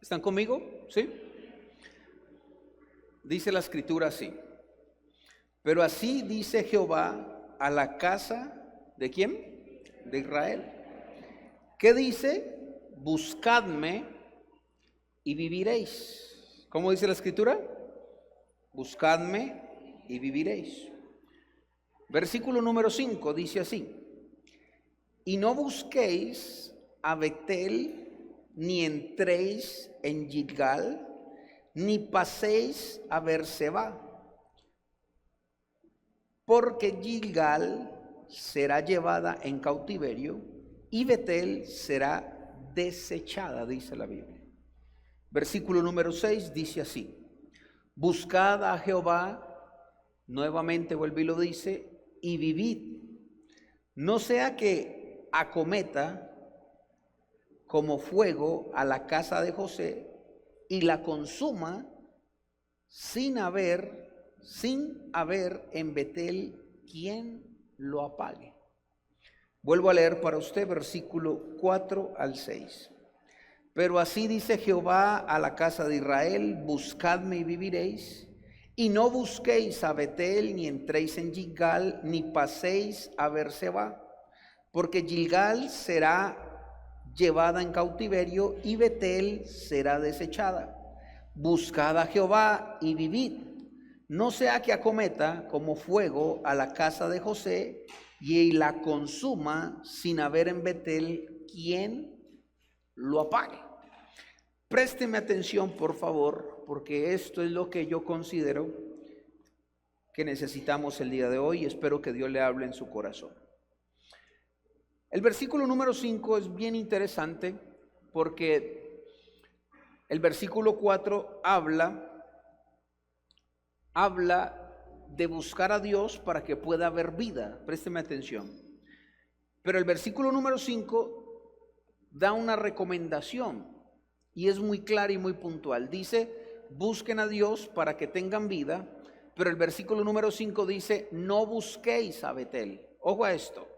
¿Están conmigo? ¿Sí? Dice la escritura así. Pero así dice Jehová a la casa ¿de quién? De Israel. ¿Qué dice? Buscadme y viviréis. ¿Cómo dice la escritura? Buscadme y viviréis. Versículo número 5 dice así: y no busquéis a Betel, ni entréis en Gilgal, ni paséis a Berseba, porque Gilgal será llevada en cautiverio y Betel será desechada, dice la Biblia. Versículo número 6 dice así: buscad a Jehová, nuevamente vuelve y lo dice, y vivid, no sea que acometa como fuego a la casa de José y la consuma sin haber en Betel quien lo apague. Vuelvo a leer para usted versículo 4 al 6. Pero así dice Jehová a la casa de Israel: buscadme y viviréis, y no busquéis a Betel, ni entréis en Gilgal, ni paséis a Berseba, porque Gilgal será llevada en cautiverio y Betel será desechada. Buscad a Jehová y vivid, no sea que acometa como fuego a la casa de José y la consuma sin haber en Betel quien lo apague. Présteme atención, por favor, porque esto es lo que yo considero que necesitamos el día de hoy y espero que Dios le hable en su corazón. El versículo número 5 es bien interesante porque el versículo 4 habla de buscar a Dios para que pueda haber vida. Présteme atención. Pero el versículo número 5 da una recomendación y es muy clara y muy puntual. Dice: busquen a Dios para que tengan vida. Pero el versículo número 5 dice: no busquéis a Betel. Ojo a esto.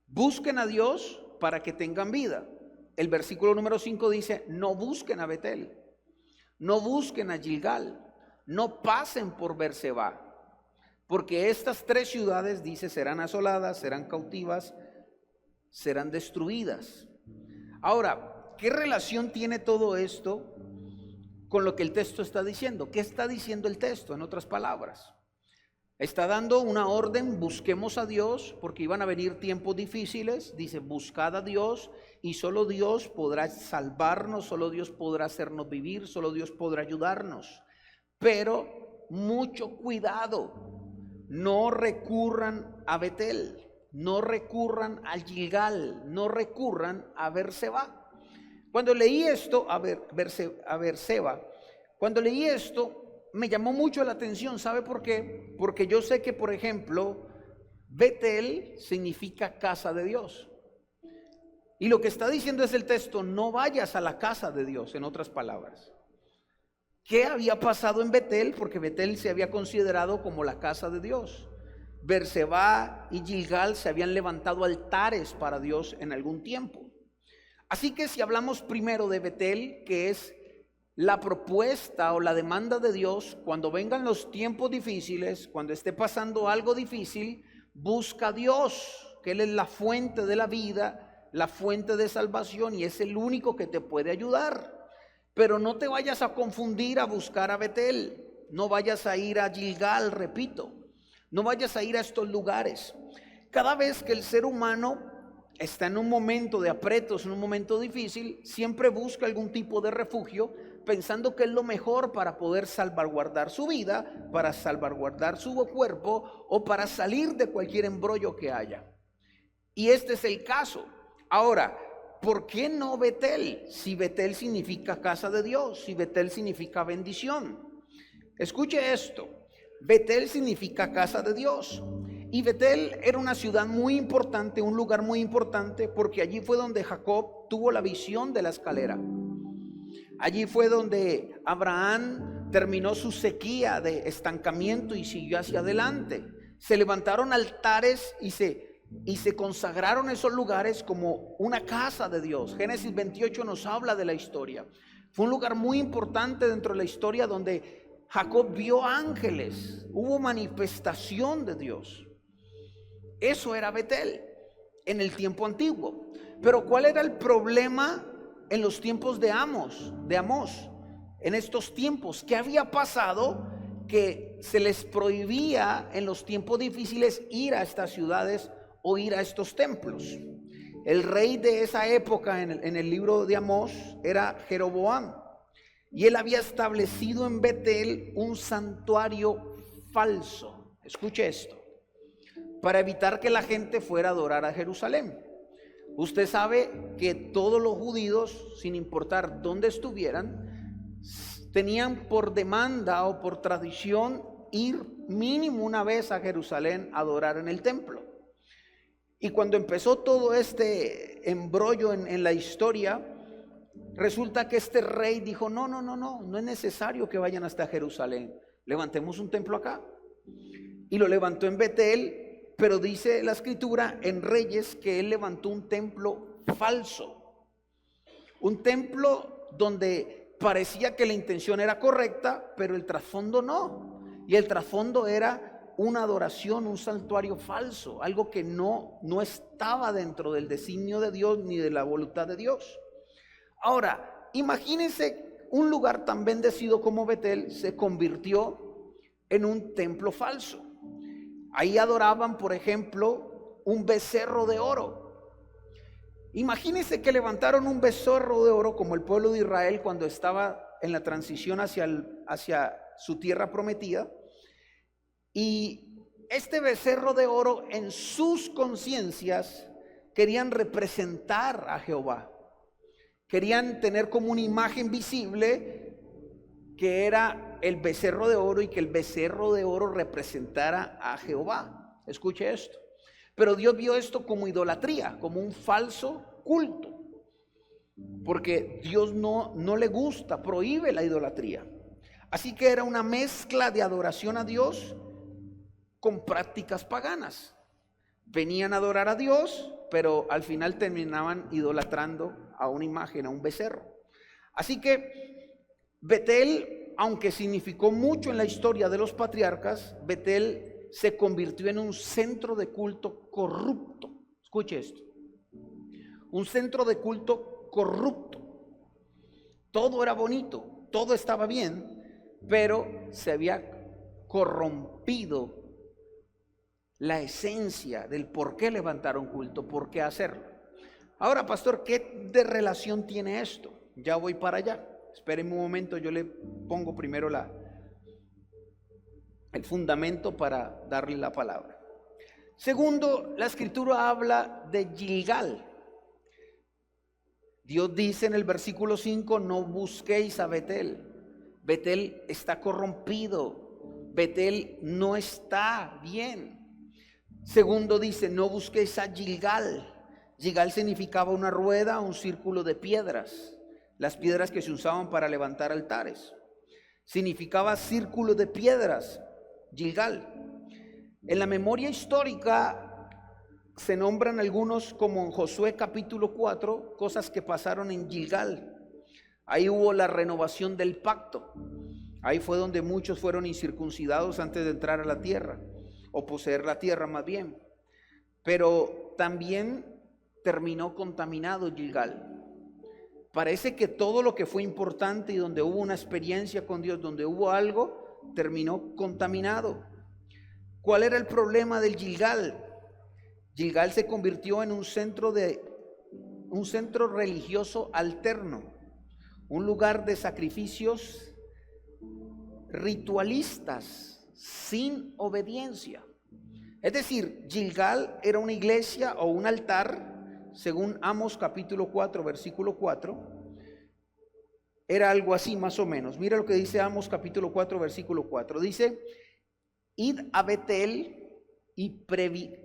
Busquen a Dios para que tengan vida. El versículo número 5 dice: no busquen a Betel, no busquen a Gilgal, no pasen por Berseba, porque estas tres ciudades, dice, serán asoladas, serán cautivas, serán destruidas. Ahora, ¿qué relación tiene todo esto con lo que el texto está diciendo? ¿Qué está diciendo el texto? En otras palabras, está dando una orden: busquemos a Dios, porque iban a venir tiempos difíciles. Dice: buscad a Dios, y solo Dios podrá salvarnos, solo Dios podrá hacernos vivir, solo Dios podrá ayudarnos. Pero mucho cuidado, no recurran a Betel, no recurran a Gilgal, no recurran a Berseba. Cuando leí esto, a Berseba, cuando leí esto, me llamó mucho la atención. ¿Sabe por qué? Porque yo sé que, por ejemplo, Betel significa casa de Dios. Y lo que está diciendo es el texto: no vayas a la casa de Dios, en otras palabras. ¿Qué había pasado en Betel? Porque Betel se había considerado como la casa de Dios. Berseba y Gilgal se habían levantado altares para Dios en algún tiempo. Así que si hablamos primero de Betel, que es la propuesta o la demanda de Dios, cuando vengan los tiempos difíciles, cuando esté pasando algo difícil, busca a Dios, que Él es la fuente de la vida, la fuente de salvación, y es el único que te puede ayudar. Pero no te vayas a confundir a buscar a Betel, no vayas a ir a Gilgal, repito, no vayas a ir a estos lugares. Cada vez que el ser humano está en un momento de aprietos, en un momento difícil, siempre busca algún tipo de refugio, pensando que es lo mejor para poder salvaguardar su vida, para salvaguardar su cuerpo o para salir de cualquier embrollo que haya. Y este es el caso. Ahora, ¿por qué no Betel? Si Betel significa casa de Dios, si Betel significa bendición. Escuche esto: Betel significa casa de Dios. Y Betel era una ciudad muy importante, un lugar muy importante, porque allí fue donde Jacob tuvo la visión de la escalera. Allí fue donde Abraham terminó su sequía de estancamiento y siguió hacia adelante. Se levantaron altares y se consagraron esos lugares como una casa de Dios. Génesis 28 nos habla de la historia. Fue un lugar muy importante dentro de la historia donde Jacob vio ángeles, hubo manifestación de Dios. Eso era Betel en el tiempo antiguo. Pero ¿cuál era el problema en los tiempos de Amós? En estos tiempos, ¿qué había pasado? Que se les prohibía en los tiempos difíciles ir a estas ciudades o ir a estos templos. El rey de esa época en el libro de Amós era Jeroboam, y él había establecido en Betel un santuario falso. Escuche esto, para evitar que la gente fuera a adorar a Jerusalén. Usted sabe que todos los judíos, sin importar dónde estuvieran, tenían por demanda o por tradición ir mínimo una vez a Jerusalén a adorar en el templo. Y cuando empezó todo este embrollo en la historia, resulta que este rey dijo, no es necesario que vayan hasta Jerusalén, levantemos un templo acá. Y lo levantó en Betel, pero dice la escritura en Reyes que él levantó un templo falso. Un templo donde parecía que la intención era correcta, pero el trasfondo no. Y el trasfondo era una adoración, un santuario falso, algo que no estaba dentro del designio de Dios ni de la voluntad de Dios. Ahora, imagínense un lugar tan bendecido como Betel se convirtió en un templo falso. Ahí adoraban, por ejemplo, un becerro de oro. Imagínense que levantaron un becerro de oro como el pueblo de Israel cuando estaba en la transición hacia su tierra prometida. Y este becerro de oro en sus conciencias querían representar a Jehová. Querían tener como una imagen visible que era el becerro de oro y que el becerro de oro representara a Jehová. Escuche esto. Pero Dios vio esto como idolatría, como un falso culto. Porque Dios no le gusta, prohíbe la idolatría. Así que era una mezcla de adoración a Dios con prácticas paganas. Venían a adorar a Dios, pero al final terminaban idolatrando a una imagen, a un becerro. Así que Betel, aunque significó mucho en la historia de los patriarcas, Betel se convirtió en un centro de culto corrupto. Escuche esto. Un centro de culto corrupto. Todo era bonito, todo estaba bien, pero se había corrompido la esencia del por qué levantar un culto, por qué hacerlo. Ahora, pastor, ¿qué de relación tiene esto? Ya voy para allá. Espérenme un momento, yo le pongo primero el fundamento para darle la palabra. Segundo, la escritura habla de Gilgal. Dios dice en el versículo 5, no busquéis a Betel. Betel está corrompido. Betel no está bien. Segundo dice, no busquéis a Gilgal. Gilgal significaba una rueda, un círculo de piedras. Las piedras que se usaban para levantar altares. Significaba círculo de piedras, Gilgal. En la memoria histórica se nombran algunos, como en Josué capítulo 4, cosas que pasaron en Gilgal. Ahí hubo la renovación del pacto. Ahí fue donde muchos fueron incircuncidados antes de entrar a la tierra, o poseer la tierra más bien. Pero también terminó contaminado Gilgal. Parece que todo lo que fue importante y donde hubo una experiencia con Dios, donde hubo algo, terminó contaminado. ¿Cuál era el problema del Gilgal? Gilgal se convirtió en un centro religioso alterno, un lugar de sacrificios ritualistas sin obediencia. Es decir, Gilgal era una iglesia o un altar, según Amós capítulo 4, versículo 4, era algo así más o menos. Mira lo que dice Amós capítulo 4, versículo 4. Dice, id a Betel y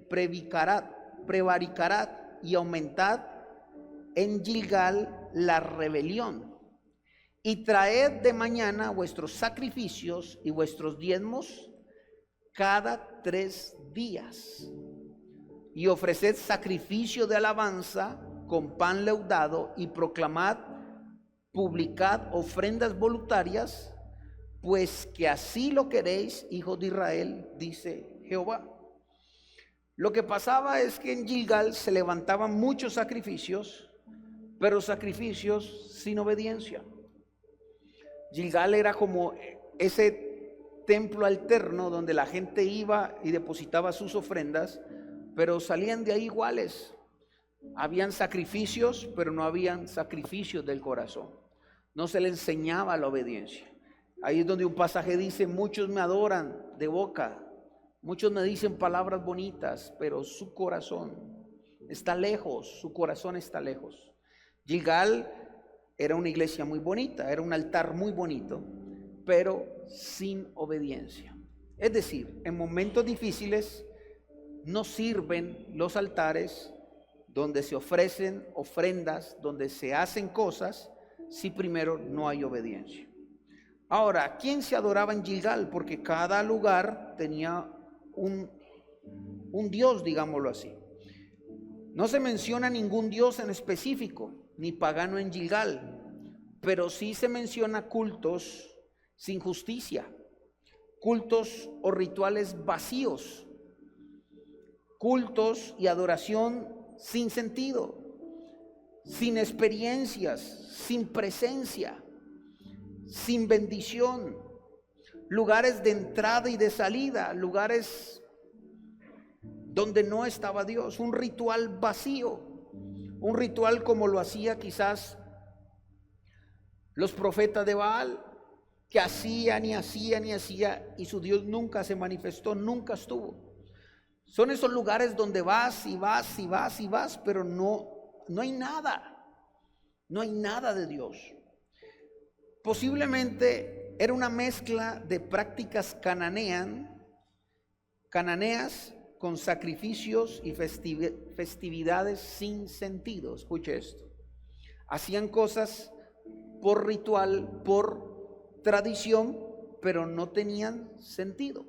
prevaricarad y aumentad en Gilgal la rebelión. Y traed de mañana vuestros sacrificios y vuestros diezmos cada 3 días. Y ofreced sacrificio de alabanza con pan leudado y proclamad publicad ofrendas voluntarias, pues que así lo queréis, hijos de Israel, dice Jehová. Lo que pasaba es que en Gilgal se levantaban muchos sacrificios, pero sacrificios sin obediencia. Gilgal era como ese templo alterno donde la gente iba y depositaba sus ofrendas, pero salían de ahí iguales. Habían sacrificios, pero no habían sacrificios del corazón. No se le enseñaba la obediencia. Ahí es donde un pasaje dice: muchos me adoran de boca, muchos me dicen palabras bonitas, pero su corazón está lejos, su corazón está lejos. Gilgal era una iglesia muy bonita, era un altar muy bonito, pero sin obediencia. Es decir, en momentos difíciles no sirven los altares donde se ofrecen ofrendas, donde se hacen cosas, si primero no hay obediencia. Ahora, ¿quién se adoraba en Gilgal? Porque cada lugar tenía un dios, digámoslo así. No se menciona ningún dios en específico, ni pagano en Gilgal, pero sí se menciona cultos sin justicia, cultos o rituales vacíos, cultos y adoración sin sentido, sin experiencias, sin presencia, sin bendición, lugares de entrada y de salida, lugares donde no estaba Dios, un ritual vacío, un ritual como lo hacía quizás los profetas de Baal, que hacían y hacían y hacían, y su Dios nunca se manifestó, nunca estuvo. Son esos lugares donde vas y vas y vas y vas, pero no hay nada, no hay nada de Dios. Posiblemente era una mezcla de prácticas cananeas con sacrificios y festividades sin sentido. Escuche esto. Hacían cosas por ritual, por tradición, pero no tenían sentido.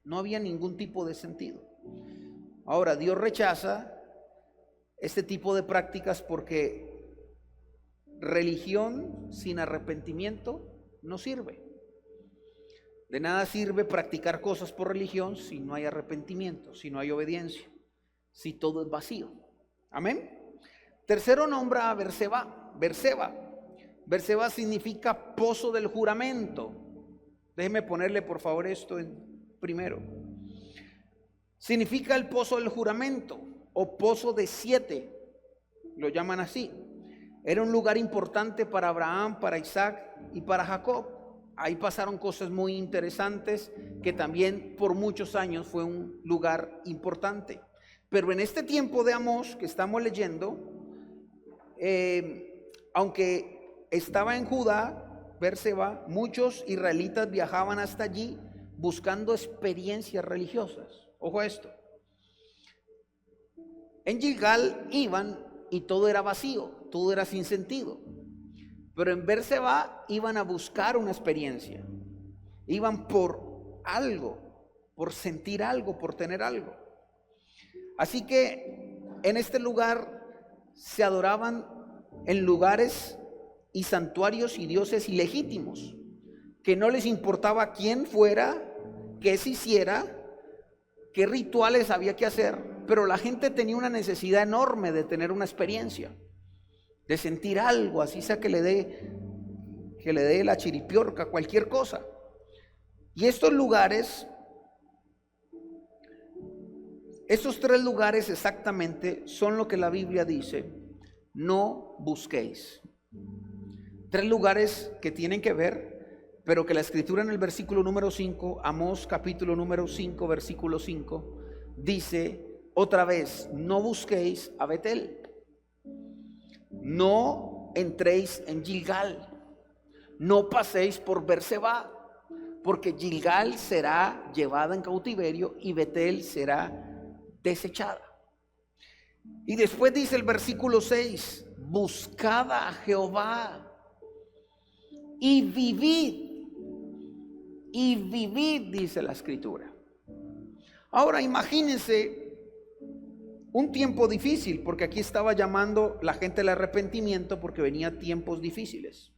No había ningún tipo de sentido. Ahora, Dios rechaza este tipo de prácticas porque religión sin arrepentimiento no sirve. De nada sirve practicar cosas por religión si no hay arrepentimiento, si no hay obediencia, si todo es vacío. Amén. Tercero nombra a Berseba. Berseba significa pozo del juramento. Déjeme ponerle por favor esto en primero. Significa el pozo del juramento o pozo de 7, lo llaman así. Era un lugar importante para Abraham, para Isaac y para Jacob. Ahí pasaron cosas muy interesantes, que también por muchos años fue un lugar importante. Pero en este tiempo de Amós que estamos leyendo, aunque estaba en Judá, Berseba, muchos israelitas viajaban hasta allí buscando experiencias religiosas. Ojo a esto. En Gilgal iban y todo era vacío, todo era sin sentido. Pero en Berseba iban a buscar una experiencia. Iban por algo, por sentir algo, por tener algo. Así que en este lugar se adoraban en lugares y santuarios y dioses ilegítimos, que no les importaba quién fuera, qué se hiciera, qué rituales había que hacer, pero la gente tenía una necesidad enorme de tener una experiencia, de sentir algo, así sea que le dé la chiripiorca, cualquier cosa. Y estos lugares, estos 3 lugares exactamente son lo que la Biblia dice: no busquéis. 3 lugares que tienen que ver, pero que la escritura en el versículo número 5, Amós capítulo número 5, versículo 5, dice otra vez: no busquéis a Betel, no entréis en Gilgal, no paséis por Berseba, porque Gilgal será llevada en cautiverio y Betel será desechada. Y después dice el versículo 6: buscad a Jehová y vivid, dice la escritura. Ahora imagínense un tiempo difícil, porque aquí estaba llamando la gente al arrepentimiento porque venía tiempos difíciles.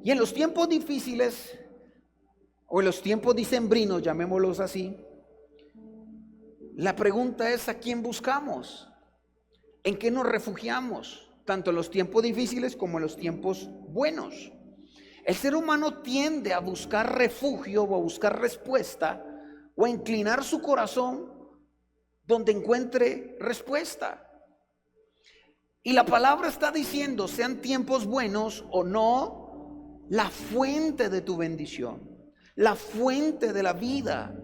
Y en los tiempos difíciles, o en los tiempos dicembrinos, llamémoslos así, la pregunta es: ¿a quién buscamos? ¿En qué nos refugiamos? Tanto en los tiempos difíciles como en los tiempos buenos. El ser humano tiende a buscar refugio o a buscar respuesta o a inclinar su corazón donde encuentre respuesta. Y la palabra está diciendo, sean tiempos buenos o no, la fuente de tu bendición, la fuente de la vida,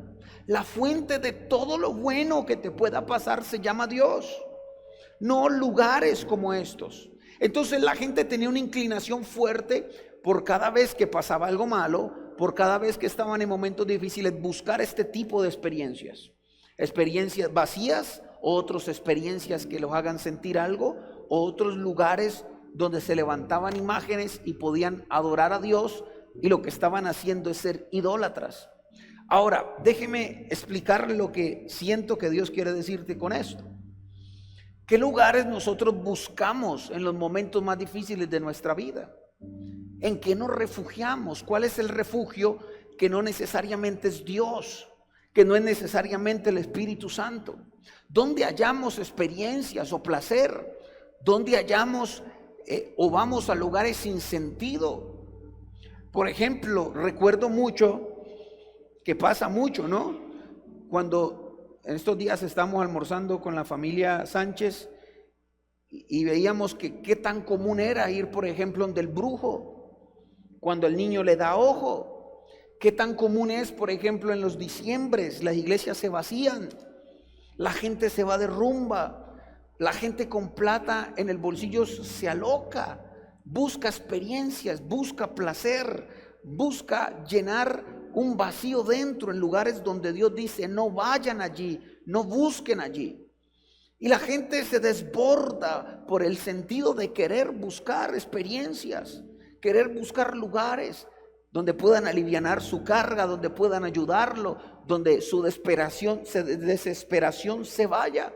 la fuente de todo lo bueno que te pueda pasar se llama Dios, no lugares como estos. Entonces la gente tenía una inclinación fuerte por cada vez que pasaba algo malo, por cada vez que estaban en momentos difíciles, buscar este tipo de experiencias. Experiencias vacías, otras experiencias que los hagan sentir algo, otros lugares donde se levantaban imágenes y podían adorar a Dios, y lo que estaban haciendo es ser idólatras. Ahora, déjeme explicarle lo que siento que Dios quiere decirte con esto. ¿Qué lugares nosotros buscamos en los momentos más difíciles de nuestra vida? ¿En qué nos refugiamos? ¿Cuál es el refugio que no necesariamente es Dios, que no es necesariamente el Espíritu Santo? ¿Dónde hallamos experiencias o placer? ¿Dónde hallamos o vamos a lugares sin sentido? Por ejemplo, recuerdo mucho, que pasa mucho, ¿no? Cuando en estos días estamos almorzando con la familia Sánchez y veíamos que qué tan común era ir, por ejemplo, donde el brujo, cuando el niño le da ojo. Qué tan común es, por ejemplo, en los diciembres, las iglesias se vacían, la gente se va de rumba, la gente con plata en el bolsillo se aloca, busca experiencias, busca placer, busca llenar un vacío dentro en lugares donde Dios dice: no vayan allí, no busquen allí. Y la gente se desborda por el sentido de querer buscar experiencias, querer buscar lugares donde puedan alivianar su carga, donde puedan ayudarlo, donde su desesperación se vaya.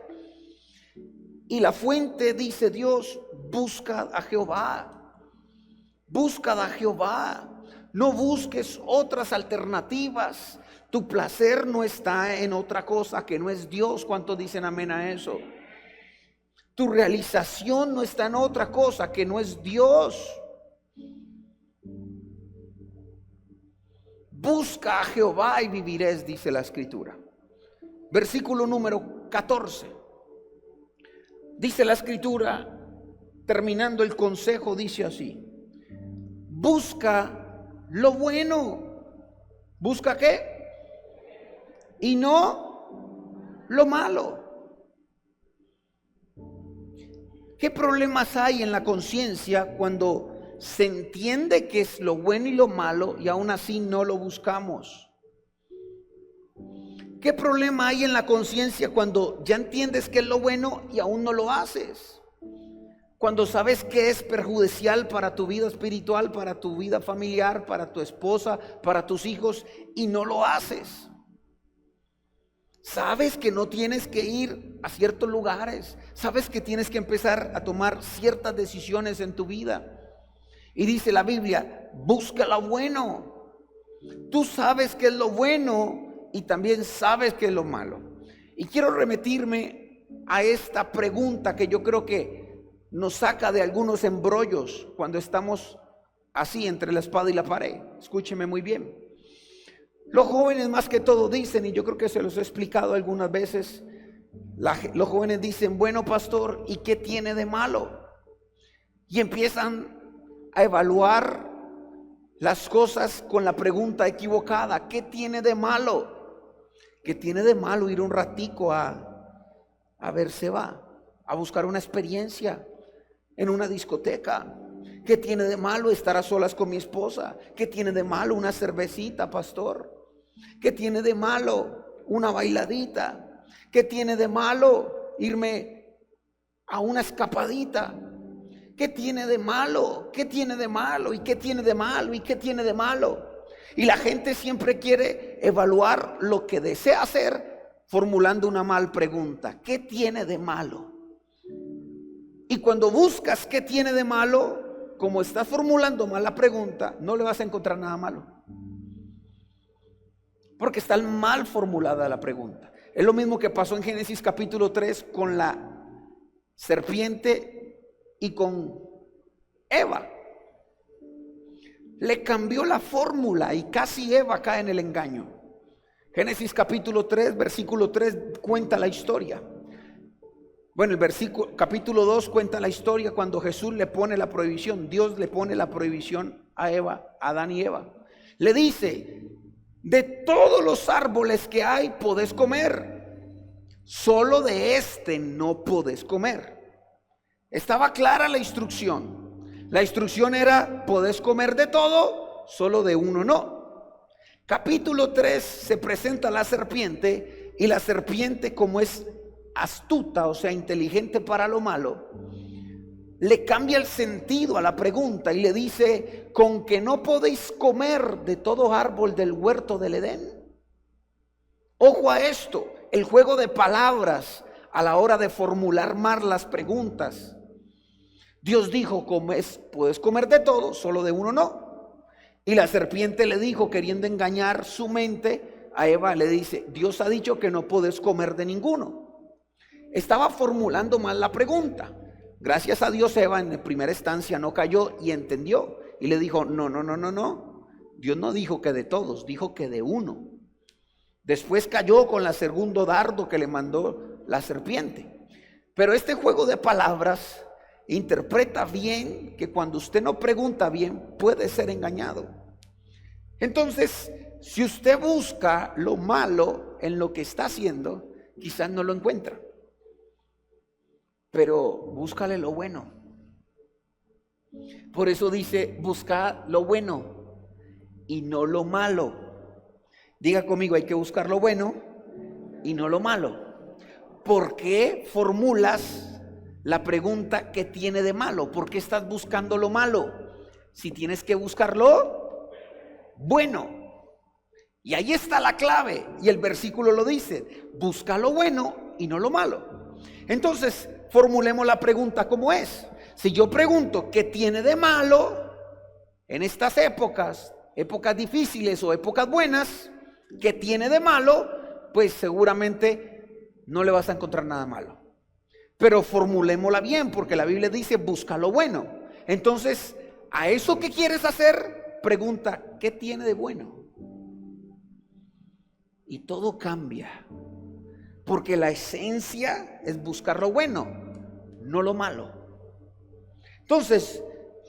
Y la fuente, dice Dios: buscad a Jehová, buscad a Jehová. No busques otras alternativas. Tu placer no está en otra cosa que no es Dios. ¿Cuántos dicen amén a eso? Tu realización no está en otra cosa que no es Dios. Busca a Jehová y viviréis, dice la Escritura. Versículo número 14. Dice la Escritura, terminando el consejo, dice así: busca lo bueno. ¿Busca qué? Y no lo malo. ¿Qué problemas hay en la conciencia cuando se entiende que es lo bueno y lo malo y aún así no lo buscamos? ¿Qué problema hay en la conciencia cuando ya entiendes que es lo bueno y aún no lo haces? Cuando sabes que es perjudicial para tu vida espiritual, para tu vida familiar, para tu esposa, para tus hijos, y no lo haces. Sabes que no tienes que ir a ciertos lugares. Sabes que tienes que empezar a tomar ciertas decisiones en tu vida. Y dice la Biblia: busca lo bueno. Tú sabes qué es lo bueno y también sabes qué es lo malo. Y quiero remitirme a esta pregunta que yo creo que nos saca de algunos embrollos cuando estamos así entre la espada y la pared. Escúcheme muy bien. Los jóvenes más que todo dicen, y yo creo que se los he explicado algunas veces, los jóvenes dicen: bueno, pastor, ¿y qué tiene de malo? Y empiezan a evaluar las cosas con la pregunta equivocada: ¿qué tiene de malo? ¿Qué tiene de malo ir un ratico a verse va, a buscar una experiencia en una discoteca? ¿Qué tiene de malo estar a solas con mi esposa? ¿Qué tiene de malo una cervecita, pastor? ¿Qué tiene de malo una bailadita? ¿Qué tiene de malo irme a una escapadita? ¿Qué tiene de malo? ¿Qué tiene de malo? ¿Y qué tiene de malo? ¿Y qué tiene de malo? Y la gente siempre quiere evaluar lo que desea hacer formulando una mal pregunta: ¿qué tiene de malo? Y cuando buscas qué tiene de malo, como estás formulando mal la pregunta, no le vas a encontrar nada malo. Porque está mal formulada la pregunta. Es lo mismo que pasó en Génesis capítulo 3 con la serpiente y con Eva. Le cambió la fórmula y casi Eva cae en el engaño. Génesis capítulo 3, versículo 3 cuenta la historia. Bueno, el capítulo 2 cuenta la historia cuando Jesús le pone la prohibición. Dios le pone la prohibición a Eva, a Adán y Eva. Le dice: de todos los árboles que hay podés comer, solo de este no podés comer. Estaba clara la instrucción. La instrucción era: podés comer de todo, solo de uno no. Capítulo 3 se presenta la serpiente, y la serpiente, como es astuta, o sea, inteligente para lo malo, le cambia el sentido a la pregunta y le dice: ¿con que no podéis comer de todo árbol del huerto del Edén? Ojo a esto, el juego de palabras a la hora de formular mal las preguntas. Dios dijo: puedes comer de todo, solo de uno no. Y la serpiente le dijo, queriendo engañar su mente a Eva, le dice: Dios ha dicho que no podés comer de ninguno. Estaba formulando mal la pregunta. Gracias a Dios, Eva en primera instancia no cayó y entendió. Y le dijo: no. Dios no dijo que de todos, dijo que de uno. Después cayó con el segundo dardo que le mandó la serpiente. Pero este juego de palabras interpreta bien que cuando usted no pregunta bien, puede ser engañado. Entonces, si usted busca lo malo en lo que está haciendo, quizás no lo encuentra. Pero búscale lo bueno. Por eso dice: busca lo bueno y no lo malo. Diga conmigo: hay que buscar lo bueno y no lo malo. ¿Por qué formulas la pregunta qué tiene de malo? ¿Por qué estás buscando lo malo si tienes que buscarlo bueno? Y ahí está la clave, y el versículo lo dice: busca lo bueno y no lo malo. Entonces, formulemos la pregunta como es. Si yo pregunto qué tiene de malo en estas épocas difíciles o épocas buenas, qué tiene de malo, pues seguramente no le vas a encontrar nada malo. Pero formulémosla bien, porque la Biblia dice: busca lo bueno. Entonces, a eso que quieres hacer, pregunta: ¿qué tiene de bueno? Y todo cambia, porque la esencia es buscar lo bueno, no lo malo. Entonces,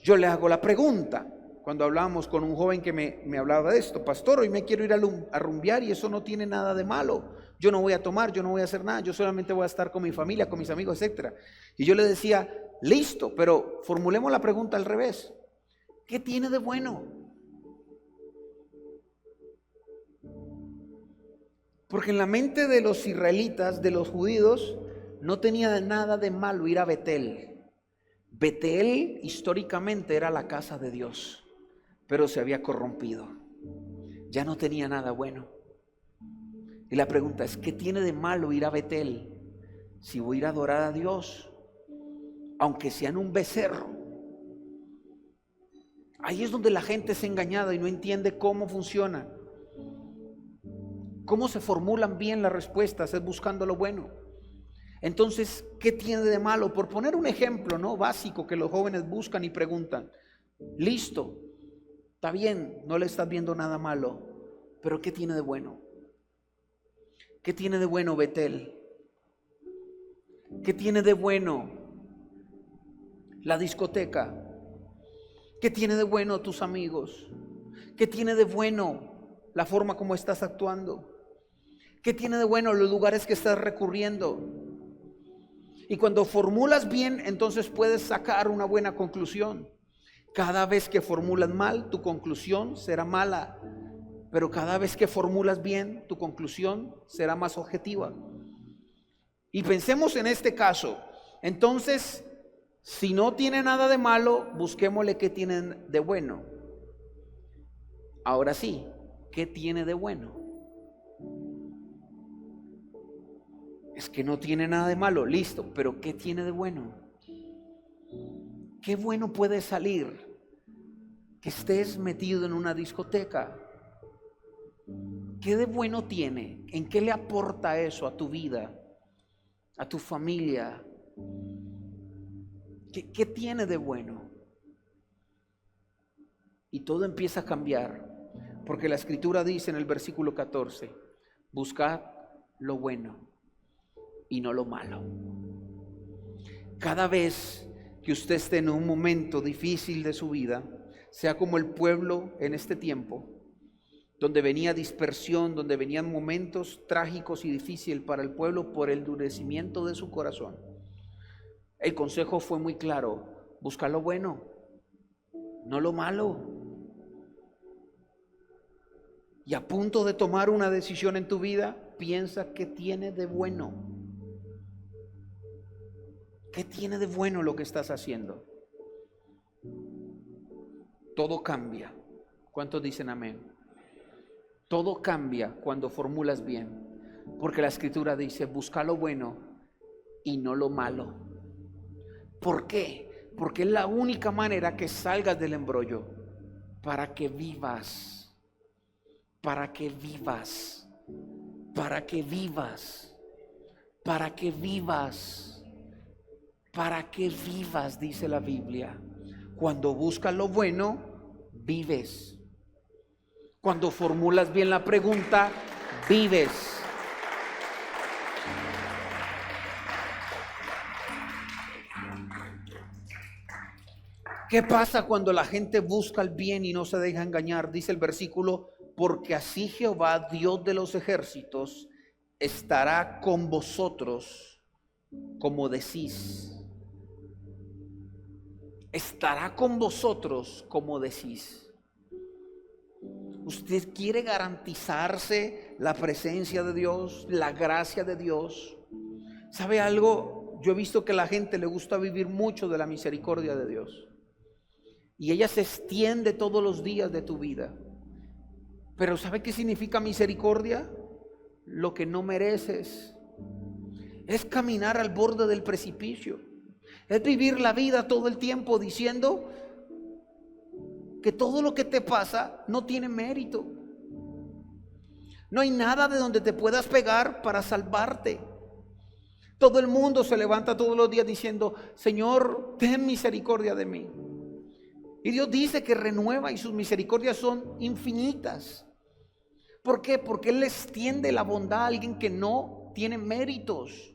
yo le hago la pregunta. Cuando hablábamos con un joven que me hablaba de esto: pastor, hoy me quiero ir a rumbear y eso no tiene nada de malo. Yo no voy a tomar, yo no voy a hacer nada, yo solamente voy a estar con mi familia, con mis amigos, etc. Y yo le decía: listo, pero formulemos la pregunta al revés. ¿Qué tiene de bueno? Porque en la mente de los israelitas, de los judíos, no tenía nada de malo ir a Betel. Betel históricamente era la casa de Dios, pero se había corrompido. Ya no tenía nada bueno. Y la pregunta es: ¿qué tiene de malo ir a Betel si voy a ir a adorar a Dios, aunque sea en un becerro? Ahí es donde la gente es engañada y no entiende cómo funciona. Cómo se formulan bien las respuestas, es buscando lo bueno. Entonces, ¿qué tiene de malo? Por poner un ejemplo, ¿no?, básico que los jóvenes buscan y preguntan. Listo, está bien, no le estás viendo nada malo, pero ¿qué tiene de bueno? ¿Qué tiene de bueno Betel? ¿Qué tiene de bueno la discoteca? ¿Qué tiene de bueno tus amigos? ¿Qué tiene de bueno la forma como estás actuando? ¿Qué tiene de bueno los lugares que estás recurriendo? Y cuando formulas bien, entonces puedes sacar una buena conclusión. Cada vez que formulas mal, tu conclusión será mala. Pero cada vez que formulas bien, tu conclusión será más objetiva. Y pensemos en este caso. Entonces, si no tiene nada de malo, busquémosle qué tienen de bueno. Ahora sí, ¿qué tiene de bueno? Es que no tiene nada de malo, listo, pero ¿qué tiene de bueno? qué bueno puede salir que estés metido en una discoteca. ¿Qué de bueno tiene? ¿En qué le aporta eso a tu vida, a tu familia? ¿Qué tiene de bueno? Y todo empieza a cambiar, porque la Escritura dice en el versículo 14, buscad lo bueno y no lo malo. Cada vez que usted esté en un momento difícil de su vida, sea como el pueblo en este tiempo, donde venía dispersión, donde venían momentos trágicos y difíciles para el pueblo por el endurecimiento de su corazón, el consejo fue muy claro: busca lo bueno, no lo malo. Y a punto de tomar una decisión en tu vida, piensa qué tiene de bueno. ¿Qué tiene de bueno lo que estás haciendo? Todo cambia. ¿Cuántos dicen amén? Todo cambia cuando formulas bien, porque la Escritura dice: busca lo bueno y no lo malo. ¿Por qué? Porque es la única manera que salgas del embrollo, para que vivas, para que vivas, para que vivas, para que vivas, para que vivas, dice la Biblia. Cuando buscas lo bueno, vives. Cuando formulas bien la pregunta, vives. ¿Qué pasa cuando la gente busca el bien y no se deja engañar? Dice el versículo: porque así Jehová, Dios de los ejércitos, estará con vosotros como decís. Estará con vosotros como decís. Usted quiere garantizarse la presencia de Dios, la gracia de Dios. ¿Sabe algo? Yo he visto que a la gente le gusta vivir mucho de la misericordia de Dios, y ella se extiende todos los días de tu vida. Pero ¿sabe qué significa misericordia? Lo que no mereces. Es caminar al borde del precipicio. Es vivir la vida todo el tiempo diciendo que todo lo que te pasa no tiene mérito. No hay nada de donde te puedas pegar para salvarte. Todo el mundo se levanta todos los días diciendo: Señor, ten misericordia de mí. Y Dios dice que renueva y sus misericordias son infinitas. ¿Por qué? Porque Él le extiende la bondad a alguien que no tiene méritos,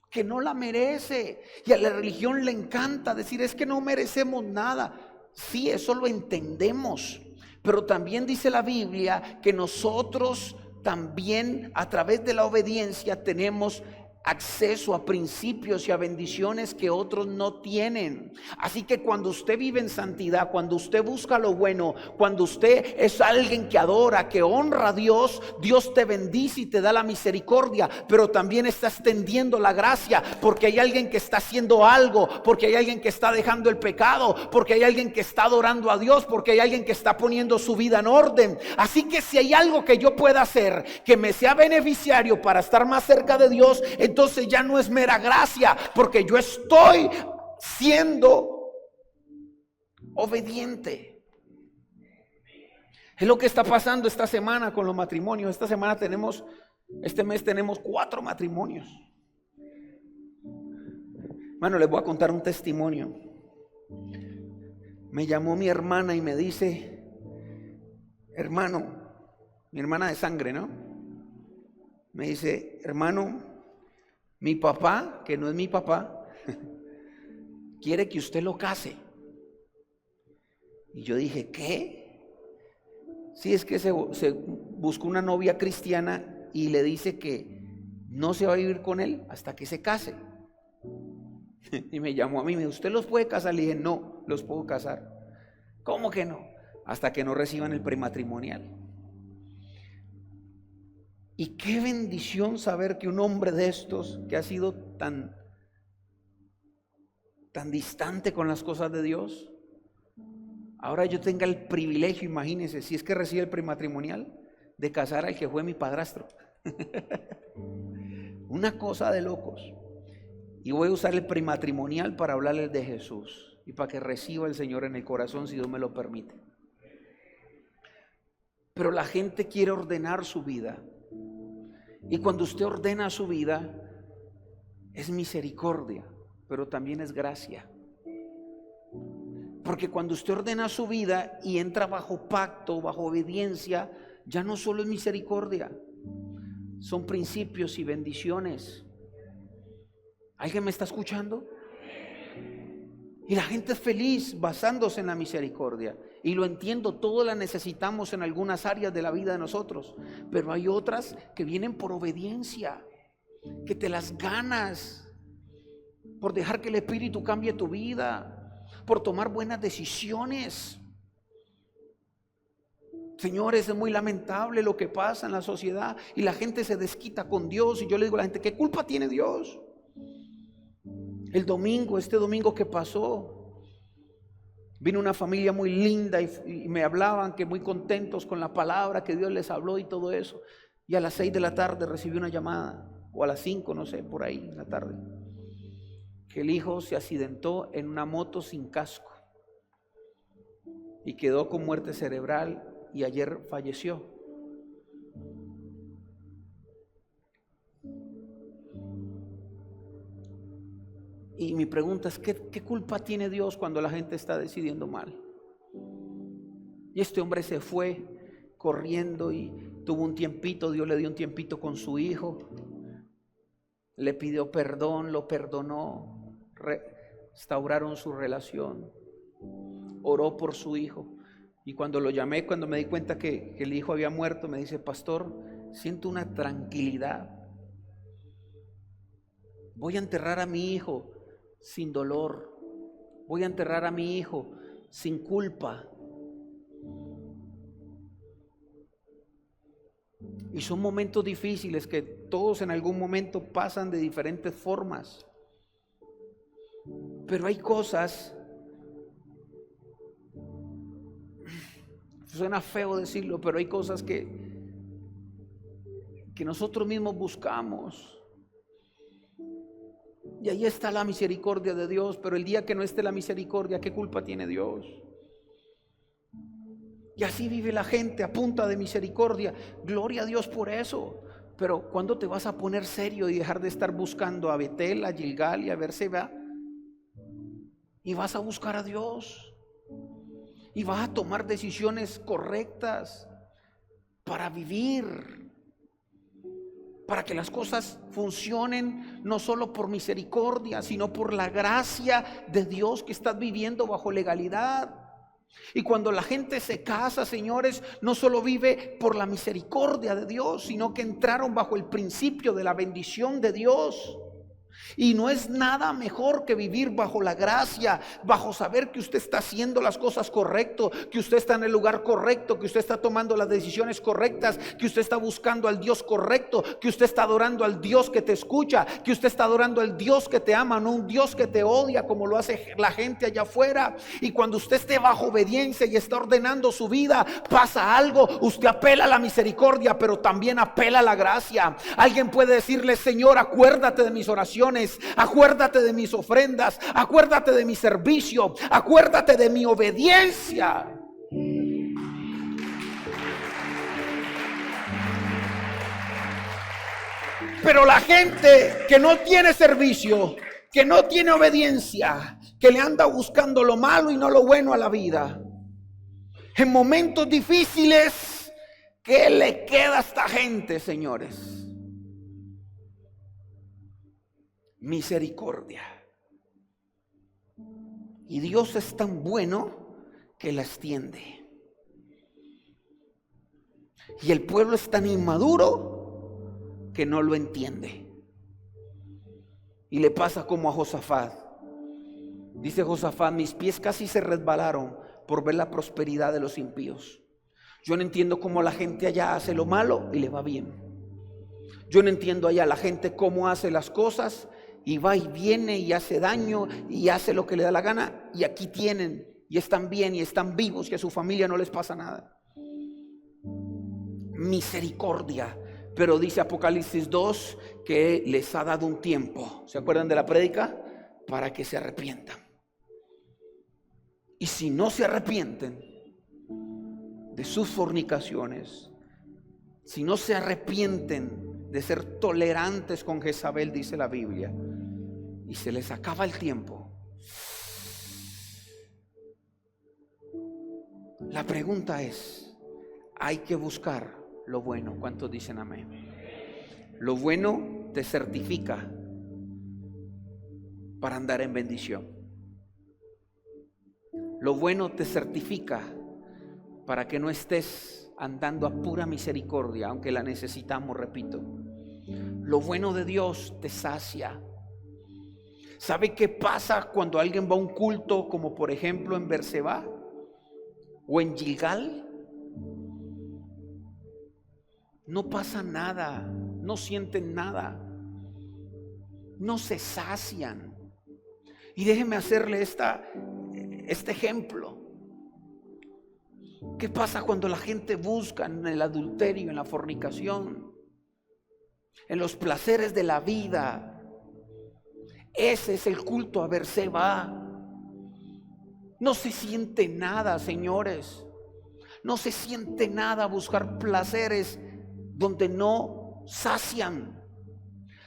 que no la merece. Y a la religión le encanta decir: es que no merecemos nada. Sí, eso lo entendemos, pero también dice la Biblia que nosotros también a través de la obediencia tenemos acceso a principios y a bendiciones que otros no tienen. Así que cuando usted vive en santidad, cuando usted busca lo bueno, cuando usted es alguien que adora, que honra a Dios, Dios te bendice y te da la misericordia, pero también está extendiendo la gracia, porque hay alguien que está haciendo algo, porque hay alguien que está dejando el pecado, porque hay alguien que está adorando a Dios, porque hay alguien que está poniendo su vida en orden. Así que si hay algo que yo pueda hacer que me sea beneficiario para estar más cerca de Dios, entonces ya no es mera gracia, porque yo estoy siendo obediente. Es lo que está pasando esta semana con los matrimonios. Este mes tenemos 4 matrimonios. Bueno, les voy a contar un testimonio. Me llamó mi hermana y me dice: hermano, mi hermana de sangre, ¿no? Me dice: hermano, mi papá, que no es mi papá, quiere que usted lo case. Y yo dije: ¿qué? Sí, es que se buscó una novia cristiana y le dice que no se va a vivir con él hasta que se case. Y me llamó a mí y me dijo: ¿usted los puede casar? Le dije: no, los puedo casar. ¿Cómo que no? Hasta que no reciban el prematrimonial. Y qué bendición saber que un hombre de estos, que ha sido tan distante con las cosas de Dios, ahora yo tenga el privilegio, imagínense, si es que recibe el prematrimonial, de casar al que fue mi padrastro. Una cosa de locos. Y voy a usar el prematrimonial para hablarles de Jesús. y para que reciba el Señor en el corazón, si Dios me lo permite. Pero la gente quiere ordenar su vida. Y cuando usted ordena su vida, es misericordia, pero también es gracia. Porque cuando usted ordena su vida y entra bajo pacto, bajo obediencia, ya no solo es misericordia, son principios y bendiciones. ¿Alguien me está escuchando? Y la gente es feliz basándose en la misericordia. Y lo entiendo, todos la necesitamos en algunas áreas de la vida de nosotros. Pero hay otras que vienen por obediencia, que te las ganas, por dejar que el Espíritu cambie tu vida, por tomar buenas decisiones. Señores, es muy lamentable lo que pasa en la sociedad y la gente se desquita con Dios. Y yo le digo a la gente, ¿qué culpa tiene Dios? Este domingo que pasó, vino una familia muy linda y me hablaban que muy contentos con la palabra que Dios les habló y todo eso. Y a las 6 de la tarde recibí una llamada, o a las 5, no sé, por ahí en la tarde, que el hijo se accidentó en una moto sin casco y quedó con muerte cerebral y ayer falleció. Y mi pregunta es, ¿qué culpa tiene Dios cuando la gente está decidiendo mal? Y este hombre se fue corriendo y tuvo un tiempito, Dios le dio un tiempito con su hijo, le pidió perdón, lo perdonó, restauraron su relación, oró por su hijo. Y cuando lo llamé, cuando me di cuenta que el hijo había muerto, me dice, pastor, siento una tranquilidad. Voy a enterrar a mi hijo sin dolor. Voy a enterrar a mi hijo sin culpa. Y son momentos difíciles que todos en algún momento pasan de diferentes formas. Pero hay cosas, suena feo decirlo, pero hay cosas que nosotros mismos buscamos. Y ahí está la misericordia de Dios, pero el día que no esté la misericordia, ¿qué culpa tiene Dios? Y así vive la gente a punta de misericordia. Gloria a Dios por eso. Pero ¿cuándo te vas a poner serio y dejar de estar buscando a Betel, a Gilgal y a Berseba? Y vas a buscar a Dios. Y vas a tomar decisiones correctas para vivir. Para que las cosas funcionen no solo por misericordia, sino por la gracia de Dios que estás viviendo bajo legalidad. Y cuando la gente se casa, señores, no solo vive por la misericordia de Dios, sino que entraron bajo el principio de la bendición de Dios. Y no es nada mejor que vivir bajo la gracia, bajo saber que usted está haciendo las cosas correcto, que usted está en el lugar correcto, que usted está tomando las decisiones correctas, que usted está buscando al Dios correcto, que usted está adorando al Dios que te escucha, que usted está adorando al Dios que te ama, no un Dios que te odia como lo hace la gente allá afuera. Y cuando usted esté bajo obediencia y está ordenando su vida, pasa algo, usted apela a la misericordia, pero también apela a la gracia. Alguien puede decirle: Señor, acuérdate de mis oraciones, acuérdate de mis ofrendas, acuérdate de mi servicio, acuérdate de mi obediencia. Pero la gente que no tiene servicio, que no tiene obediencia, que le anda buscando lo malo y no lo bueno a la vida, en momentos difíciles, ¿qué le queda a esta gente, señores? Misericordia. Y Dios es tan bueno que la extiende. Y el pueblo es tan inmaduro que no lo entiende. Y le pasa como a Josafat. Dice Josafat: mis pies casi se resbalaron por ver la prosperidad de los impíos. Yo no entiendo cómo la gente allá hace lo malo y le va bien. Yo no entiendo allá la gente cómo hace las cosas y va y viene y hace daño y hace lo que le da la gana, y aquí tienen y están bien y están vivos y a su familia no les pasa nada. Misericordia. Pero dice Apocalipsis 2 que les ha dado un tiempo, ¿se acuerdan de la prédica? Para que se arrepientan. Y si no se arrepienten de sus fornicaciones, si no se arrepienten de ser tolerantes con Jezabel, dice la Biblia, y se les acaba el tiempo, la pregunta es, hay que buscar lo bueno. ¿Cuántos dicen amén? Lo bueno te certifica para andar en bendición. Lo bueno te certifica para que no estés andando a pura misericordia, aunque la necesitamos, repito. Lo bueno de Dios te sacia. ¿Sabe qué pasa cuando alguien va a un culto, como por ejemplo en Berseba o en Gilgal? No pasa nada, no sienten nada, no se sacian. Y déjeme hacerle este ejemplo. ¿Qué pasa cuando la gente busca en el adulterio, en la fornicación, en los placeres de la vida? Ese es el culto a Berseba. No se siente nada, señores. No se siente nada buscar placeres donde no sacian.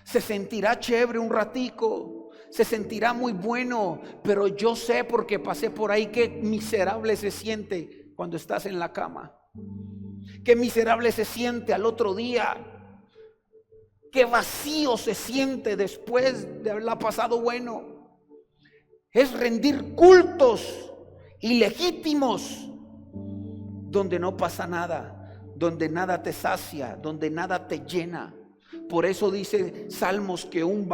Se sentirá chévere un ratico, se sentirá muy bueno, pero yo sé, porque pasé por ahí, qué miserable se siente cuando estás en la cama. Qué miserable se siente al otro día. Qué vacío se siente después de haberla pasado bueno. Es rendir cultos ilegítimos donde no pasa nada, donde nada te sacia, donde nada te llena. Por eso dice Salmos que un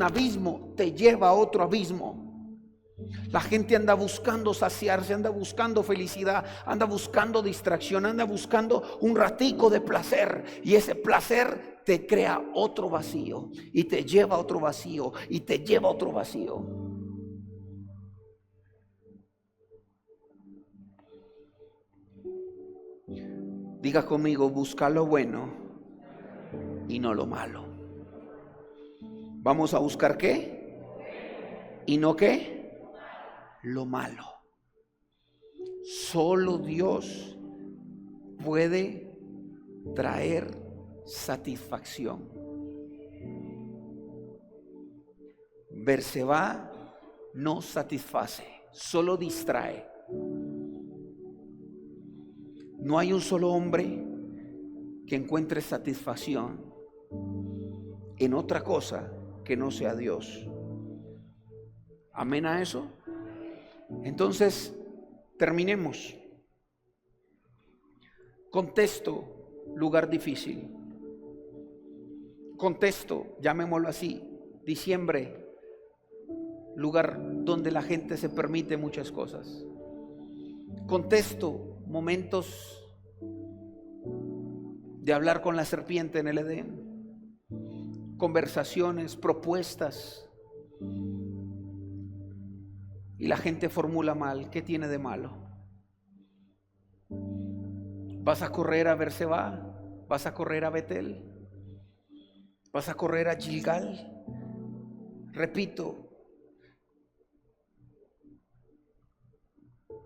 abismo te lleva a otro abismo. La gente anda buscando saciarse, anda buscando felicidad, anda buscando distracción, anda buscando un ratico de placer, y ese placer te crea otro vacío y te lleva a otro vacío y te lleva a otro vacío. Diga conmigo, busca lo bueno y no lo malo. Vamos a buscar ¿qué? ¿Y no qué? Lo malo. Solo Dios puede traer satisfacción. Berseba no satisface, solo distrae. No hay un solo hombre que encuentre satisfacción en otra cosa que no sea Dios. ¿Amén a eso? Entonces, terminemos. Contexto, lugar difícil. Contexto, llamémoslo así, diciembre, lugar donde la gente se permite muchas cosas. Contexto, momentos de hablar con la serpiente en el Edén, conversaciones, propuestas, y la gente formula mal. ¿Qué tiene de malo? ¿Vas a correr a Berseba? ¿Vas a correr a Betel? ¿Vas a correr a Gilgal? Repito,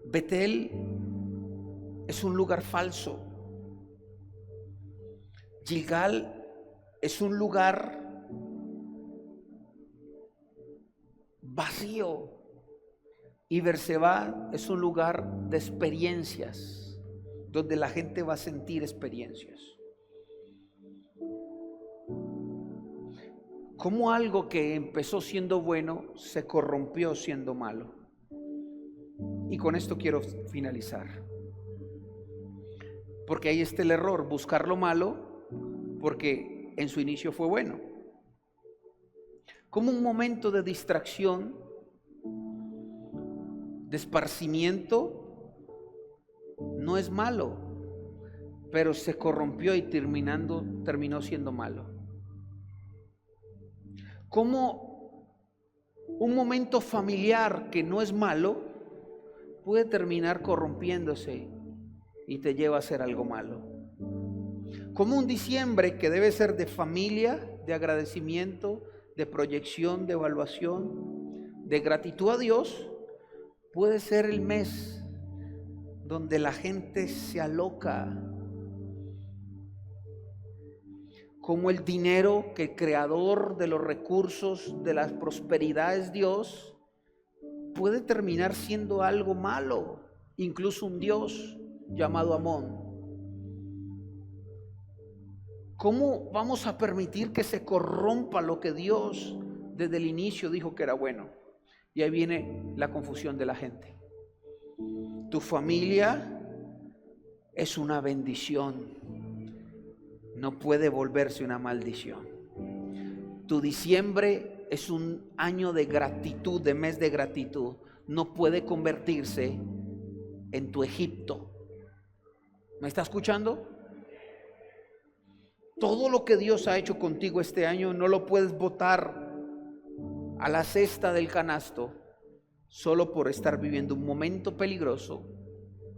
Betel es un lugar falso. Gilgal es un lugar vacío. Y Berseba es un lugar de experiencias, donde la gente va a sentir experiencias. Como algo que empezó siendo bueno se corrompió siendo malo. Y con esto quiero finalizar, porque ahí está el error, buscar lo malo porque en su inicio fue bueno. Como un momento de distracción, de esparcimiento, no es malo, pero se corrompió y terminó siendo malo. Como un momento familiar que no es malo puede terminar corrompiéndose y te lleva a hacer algo malo. Como un diciembre que debe ser de familia, de agradecimiento, de proyección, de evaluación, de gratitud a Dios, puede ser el mes donde la gente se aloca. Como el dinero, que el creador de los recursos, de la prosperidad es Dios, puede terminar siendo algo malo, incluso un Dios llamado Amón. ¿Cómo vamos a permitir que se corrompa lo que Dios desde el inicio dijo que era bueno? Y ahí viene la confusión de la gente. Tu familia es una bendición, no puede volverse una maldición. Tu diciembre es un año de gratitud, de mes de gratitud, no puede convertirse en tu Egipto. ¿Me está escuchando? Todo lo que Dios ha hecho contigo este año no lo puedes botar a la cesta del canasto solo por estar viviendo un momento peligroso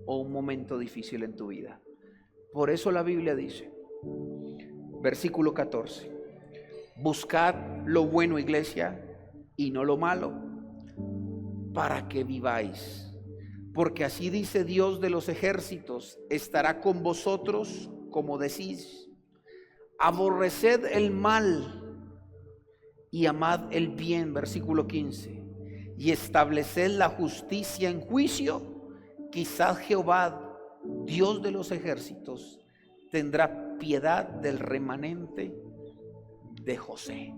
o un momento difícil en tu vida. Por eso la Biblia dice, versículo 14, buscad lo bueno, iglesia, y no lo malo, para que viváis. Porque así dice Dios de los ejércitos, estará con vosotros como decís. Aborreced el mal y amad el bien, versículo 15, y estableced la justicia en juicio. Quizás Jehová, Dios de los ejércitos, tendrá piedad del remanente de José.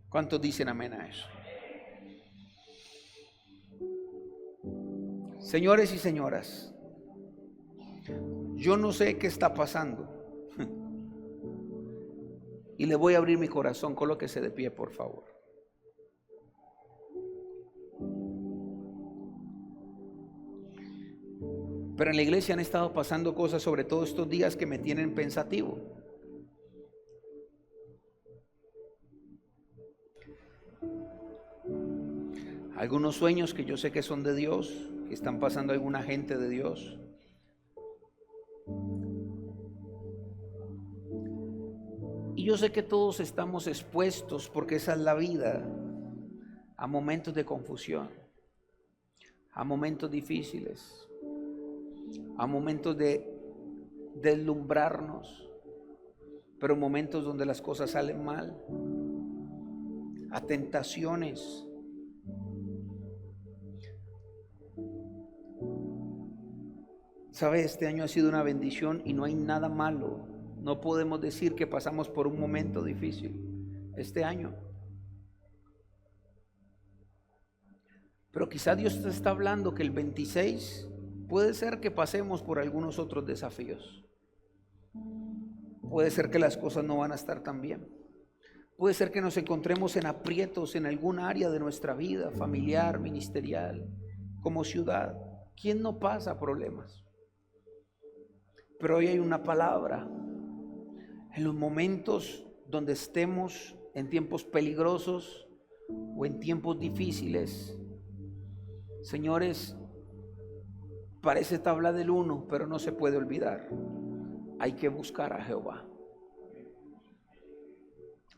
¿Cuántos dicen amén a eso? Señores y señoras, yo no sé qué está pasando y le voy a abrir mi corazón. Colóquese de pie, por favor. Pero en la iglesia han estado pasando cosas, sobre todo estos días, que me tienen pensativo. Algunos sueños que yo sé que son de Dios, que están pasando a alguna gente de Dios. Y yo sé que todos estamos expuestos, porque esa es la vida, a momentos de confusión, a momentos difíciles, a momentos de deslumbrarnos, pero momentos donde las cosas salen mal, a tentaciones. ¿Sabe? Este año ha sido una bendición y no hay nada malo. No podemos decir que pasamos por un momento difícil este año. Pero quizá Dios te está hablando que el 26 puede ser que pasemos por algunos otros desafíos. Puede ser que las cosas no van a estar tan bien. Puede ser que nos encontremos en aprietos en alguna área de nuestra vida, familiar, ministerial, como ciudad. ¿Quién no pasa problemas? Pero hoy hay una palabra. En los momentos donde estemos en tiempos peligrosos o en tiempos difíciles, señores, parece tabla del 1, pero no se puede olvidar. Hay que buscar a Jehová.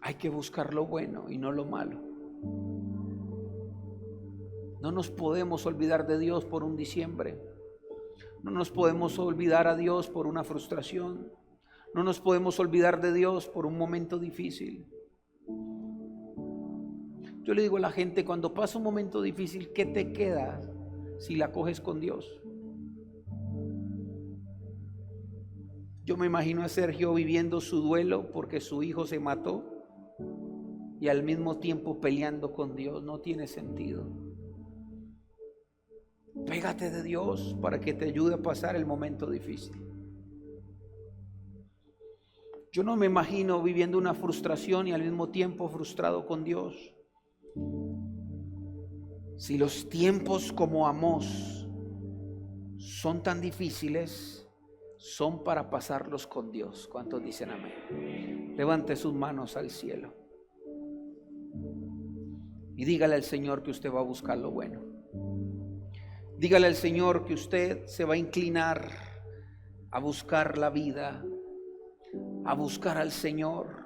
Hay que buscar lo bueno y no lo malo. No nos podemos olvidar de Dios por un diciembre. No nos podemos olvidar a Dios por una frustración. No nos podemos olvidar de Dios por un momento difícil. Yo le digo a la gente, cuando pasa un momento difícil, ¿qué te queda si la coges con Dios? Yo me imagino a Sergio viviendo su duelo porque su hijo se mató y al mismo tiempo peleando con Dios. No tiene sentido. Pégate de Dios para que te ayude a pasar el momento difícil. Yo no me imagino viviendo una frustración y al mismo tiempo frustrado con Dios. Si los tiempos como Amós son tan difíciles, son para pasarlos con Dios. ¿Cuántos dicen amén? Levante sus manos al cielo y dígale al Señor que usted va a buscar lo bueno. Dígale al Señor que usted se va a inclinar a buscar la vida, a buscar al Señor,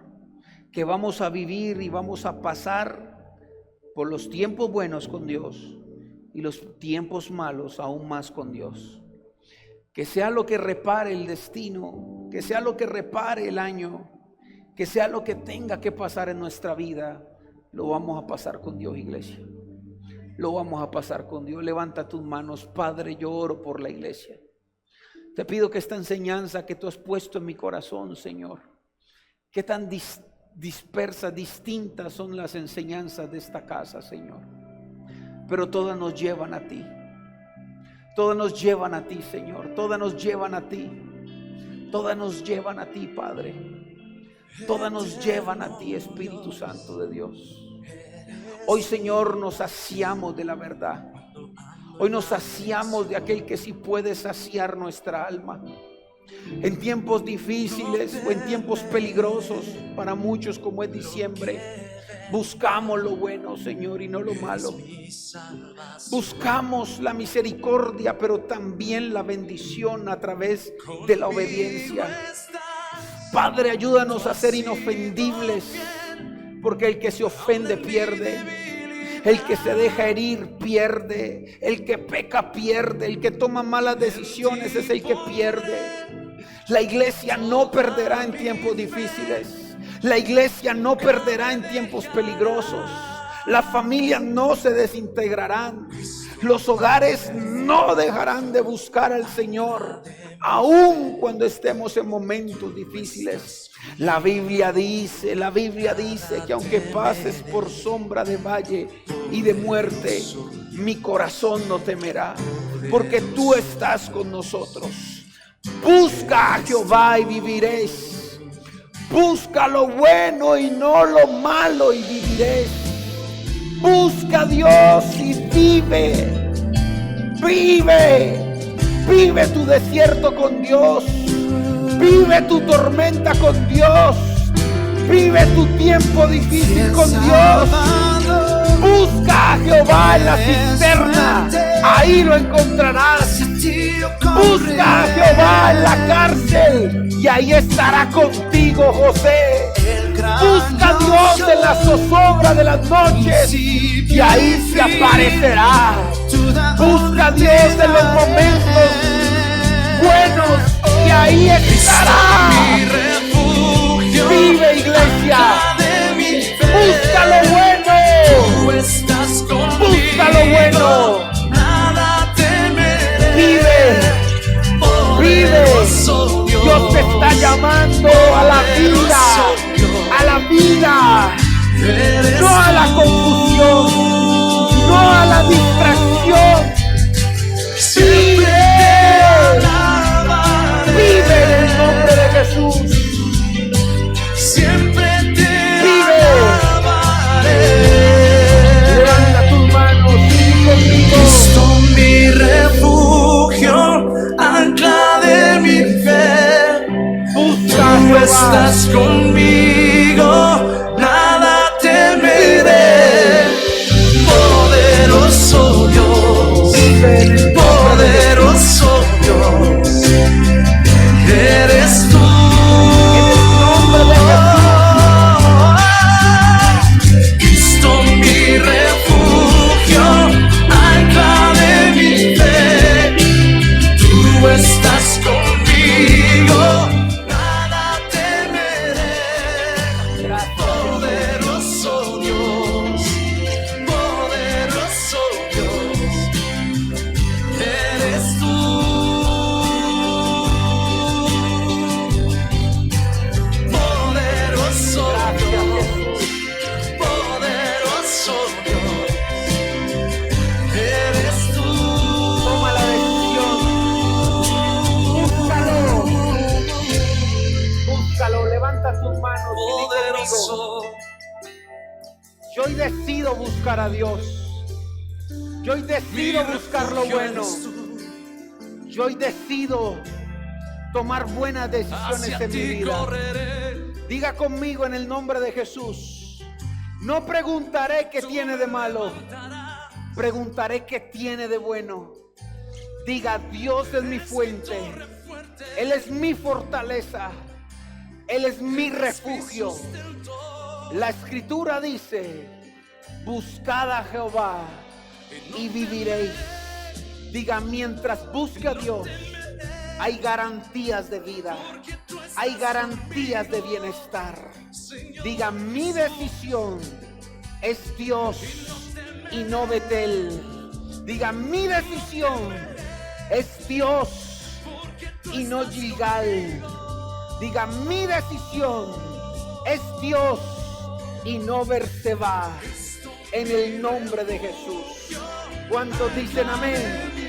que vamos a vivir y vamos a pasar por los tiempos buenos con Dios y los tiempos malos aún más con Dios. Que sea lo que repare el destino, que sea lo que repare el año, que sea lo que tenga que pasar en nuestra vida, lo vamos a pasar con Dios, iglesia. Lo vamos a pasar con Dios. Levanta tus manos. Padre, yo oro por la iglesia. Te pido que esta enseñanza que tú has puesto en mi corazón, Señor, que tan dispersas, distintas son las enseñanzas de esta casa, Señor, pero todas nos llevan a ti. Todas nos llevan a ti, Señor. Todas nos llevan a ti. Todas nos llevan a ti, Padre. Todas nos llevan a ti, Espíritu Santo de Dios. Hoy, Señor, nos saciamos de la verdad. Hoy nos saciamos de aquel que sí puede saciar nuestra alma. En tiempos difíciles o en tiempos peligrosos para muchos, como es diciembre, buscamos lo bueno, Señor, y no lo malo. Buscamos la misericordia, pero también la bendición a través de la obediencia. Padre, ayúdanos a ser inofendibles, porque el que se ofende pierde. El que se deja herir pierde. El que peca pierde. El que toma malas decisiones es el que pierde. La iglesia no perderá en tiempos difíciles. La iglesia no perderá en tiempos peligrosos. Las familias no se desintegrarán. Los hogares no dejarán de buscar al Señor, aun cuando estemos en momentos difíciles. La Biblia dice que aunque pases por sombra de valle y de muerte, mi corazón no temerá, porque tú estás con nosotros. Busca a Jehová y viviréis. Busca lo bueno y no lo malo y viviréis. Busca a Dios y vive. Vive tu desierto con Dios. Vive tu tormenta con Dios. Vive tu tiempo difícil con Dios. Busca a Jehová en la cisterna, ahí lo encontrarás. Busca a Jehová en la cárcel y ahí estará contigo, José. Busca a Dios en la zozobra de las noches y ahí se aparecerá. Busca a Dios en los momentos buenos y ahí estará. Vive, iglesia. Busca lo bueno. Busca lo bueno. Vive. Dios te está llamando a la vida. A la vida. No a la confusión. No a la distracción. Vive en el nombre de Jesús. Siempre te Vive. alabaré. Levanta tus manos y conmigo. Cristo mi refugio, ancla de mi fe. Busca a Tú Jehová. estás conmigo, nada temeré. Poderoso Dios, Vive en el nombre de Jesús. poderoso Dios, eres tú. En el nombre de Jesús. Cristo mi refugio, ancla de mi fe. Tú estás conmigo, nada temeré. Gracias, Poderoso Dios, poderoso Dios, eres tú. Poderoso Dios, poderoso Dios, eres tú. Toma la decisión. Búscalo. Búscalo. Levanta tus manos y di conmigo. Poderoso. Yo hoy decido buscar a Dios. Yo hoy decido buscar lo bueno. Yo hoy decido tomar buenas decisiones Hacia en mi ti vida. correré. Diga conmigo en el nombre de Jesús. No preguntaré qué tiene de malo. Preguntaré qué tiene de bueno. Diga, Dios es mi fuente. Él es mi fortaleza. Él es mi refugio. La escritura dice buscad a Jehová y viviréis. Diga, mientras busque a Dios, hay garantías de vida, hay garantías de bienestar. Diga, mi decisión es Dios y no Betel. Diga, mi decisión es Dios y no Gilgal. Diga, mi decisión es Dios y no Berseba. En el nombre de Jesús. ¿Cuántos dicen amén?